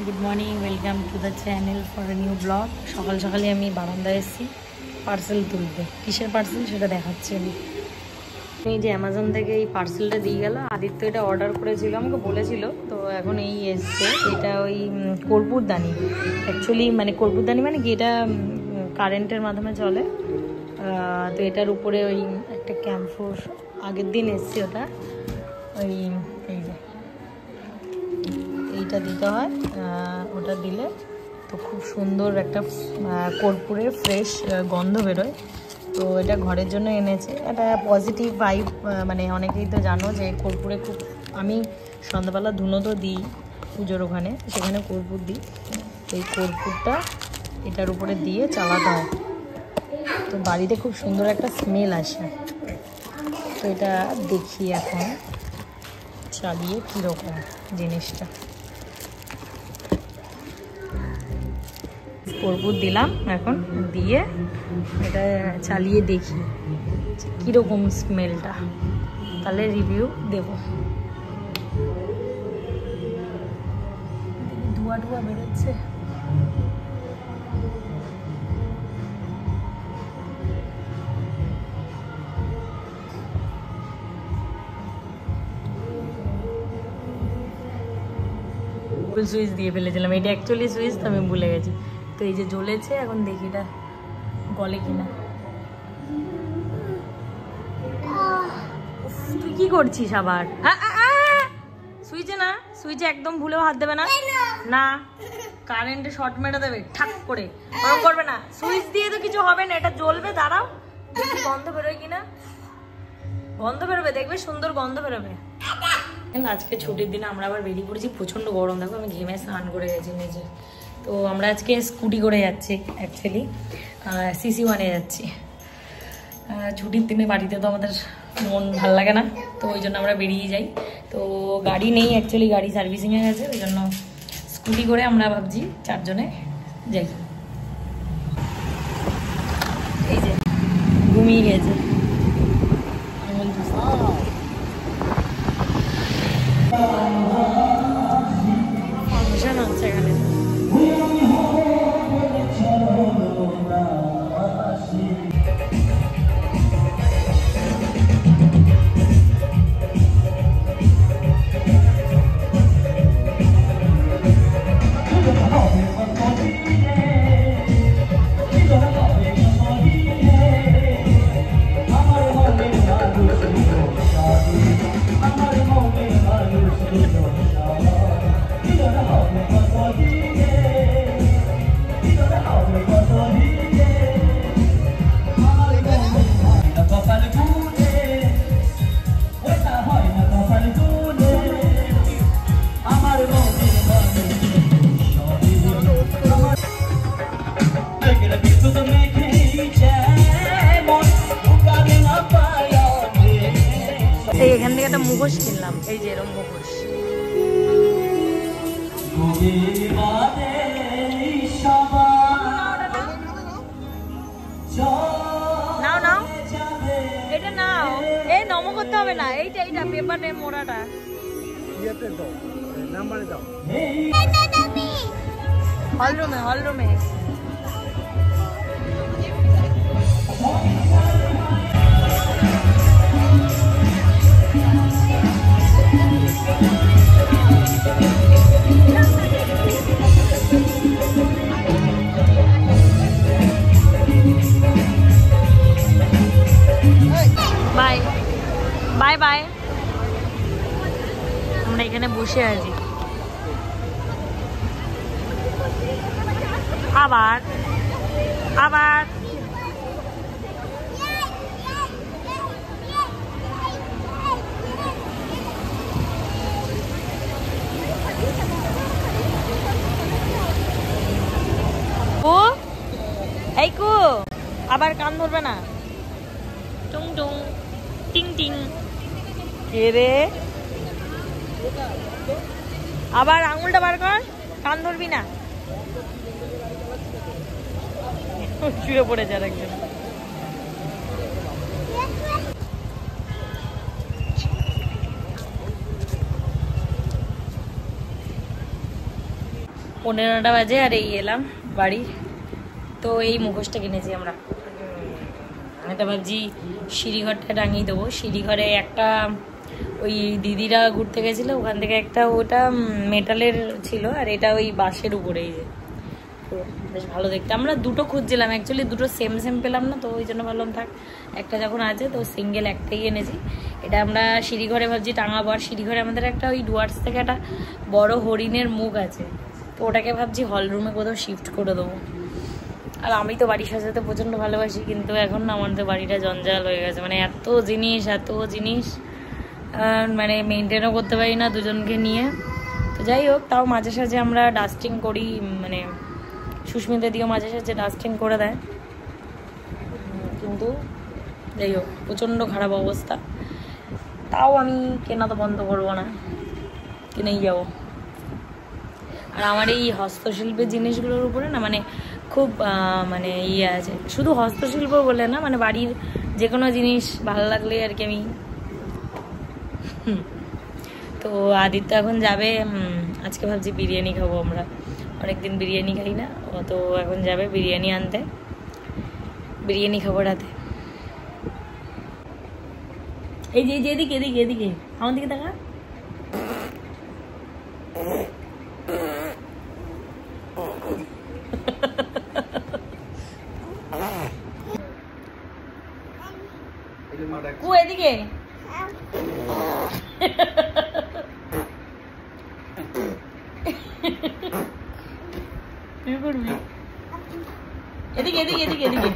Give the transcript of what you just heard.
Good morning, welcome to the channel for a new blog. সকাল সকালে আমি বারান্দায় এসেছি পার্সেল তুলতে। কিসের পার্সেল সেটা দেখাচ্ছি আমি। এই যে অ্যামাজন থেকে এই পার্সেলটা দিয়ে গেল। আদিত্য এটা অর্ডার করেছিল, আমাকে বলেছিল, তো এখন এই এসছে। এটা ওই কর্পূরদানি, অ্যাকচুয়ালি মানে কর্পূরদানি মানে কি, এটা কারেন্টের মাধ্যমে চলে। তো এটার উপরে ওই একটা ক্যাম্পফোর আগের দিন এসছে, ওটা ওই এই যে এইটা দিতে হয়। ওটা দিলে তো খুব সুন্দর একটা কর্পূরের ফ্রেশ গন্ধ বেরোয়। তো এটা ঘরের জন্য এনেছে। এটা পজিটিভ ভাইব, মানে অনেকেই তো জানো যে কর্পূরে খুব, আমি সন্ধ্যাবেলা ধুনো তো দিই পুজোর ওখানে, সেখানে কর্পূর দিই। এই কর্পূরটা এটার উপরে দিয়ে চালাতে হয়, তো বাড়িতে খুব সুন্দর একটা স্মেল আসে। তো এটা দেখি এখন চালিয়ে কীরকম জিনিসটা। কর্পূর দিলাম, এখন দিয়ে এটা চালিয়ে দেখি কীরকম স্মেলটা, তাহলে রিভিউ দেব। ধোঁয়া ধোঁয়া বেরোচ্ছে। সুইচ দিয়ে ফেলেছিলাম, এটা অ্যাকচুয়ালি সুইচ, তো আমি ভুলে গেছি। তো এই যে জ্বলেছে, এখন দেখি এটা গলে কিনা। তুই কি করছিস আবার? সুইচে না, সুইচে একদম ভুলেও হাত দেবে না। না, কারেন্টে শর্ট মেরে দেবে ঠাক করে, ওরকম করবে না। সুইচ দিয়ে তো কিছু হবে না, এটা জ্বলবে। দাঁড়াও দেখি গন্ধ বেরোয় কিনা। গন্ধ বেরোবে, দেখবে সুন্দর গন্ধ বেরোবে। আজকে ছুটির দিনে আমরা আবার বেরিয়ে পড়েছি। প্রচণ্ড গরম, দেখো আমি ঘেমে স্নান করে গেছি নিজে। তো আমরা আজকে স্কুটি করে যাচ্ছি, অ্যাকচুয়ালি CC1-এ যাচ্ছি। ছুটির দিনে বাড়িতে তো আমাদের মন ভালো লাগে না, তো ওই জন্য আমরা বেরিয়ে যাই। তো গাড়ি নেই, অ্যাকচুয়ালি গাড়ি সার্ভিসিংয়ে গেছে, ওই জন্য স্কুটি করে আমরা ভাবছি 4 জনে যাই। এই যে ঘুমিয়ে গেছে। ফাংশন হচ্ছে এখানে। এখান থেকে একটা মুখোশ কিনলাম, এই যে এরকম মুখোশ। নাও নাও, এটা নাও। এই নম করতে হবে না, এইটা এইটা পেপারে মোড়াটা। হলরুমে, হলরুমে। Bye bye bye. আমরা এখানে বসে আছি, আবার আবার কু, এই কু, আবার কান ধরবে না। টুং টুং টিং টিং। কে রে? আবার আঙুলটা বার কর, কান ধরবি না। শুয়ে পড়েছে আর একজন। 15টা বাজে আর এই এলাম বাড়ি। তো এই মুখোশটা কিনেছি আমরা। আমি তো ভাবছি সিঁড়িঘরটা টাঙিয়ে দেবো। সিঁড়িঘরে একটা ওই দিদিরা ঘুরতে গেছিলো, ওখান থেকে একটা ওটা মেটালের ছিল আর এটা ওই বাঁশের উপরেই যে, তো বেশ ভালো দেখতে। আমরা দুটো খুঁজছিলাম, অ্যাকচুয়ালি দুটো সেম সেম পেলাম না, তো ওই জন্য ভাবলাম থাক একটা যখন আছে তো সিঙ্গেল একটাই এনেছি। এটা আমরা সিঁড়িঘরে ভাবছি টাঙাবো। আর সিঁড়িঘরে আমাদের একটা ওই ডুয়ার্স থেকে একটা বড় হরিণের মুখ আছে, তো ওটাকে ভাবছি হল রুমে কোথাও শিফট করে দেবো। আর আমি তো বাড়ি সাজাতে প্রচণ্ড ভালোবাসি, কিন্তু এখন না আমাদের বাড়িটা জঞ্জাল হয়ে গেছে, মানে এত জিনিস মানে মেনটেনও করতে পারি না দুজনকে নিয়ে। তো যাই হোক, তাও মাঝে সাঝে আমরা ডাস্টিং করি, মানে সুস্মিতা দিয়েও মাঝে সাঝে ডাস্টিং করে দেয়, কিন্তু যাই হোক প্রচণ্ড খারাপ অবস্থা। তাও আমি কেনা তো বন্ধ করবো না, কিনেই যাবো। আর আমার এই হস্তশিল্পের জিনিসগুলোর উপরে না মানে খুব মানে ইয়ে আছে, শুধু হস্তশিল্প বলে না, মানে বাড়ির যে কোনো জিনিস ভালো লাগলে আর কি আমি। তো আদিত্য এখন যাবে, আজকে ভাবছি বিরিয়ানি খাবো আমরা, অনেকদিন বিরিয়ানি খাই না, তো এখন যাবে বিরিয়ানি আনতে, বিরিয়ানি খাবো রাতে। এই যে এদিকে এদিকে এদিকে আমার দিকে দেখা। এদিকে তুই করবি, এদিকে এদিকে এদিকে এদিকে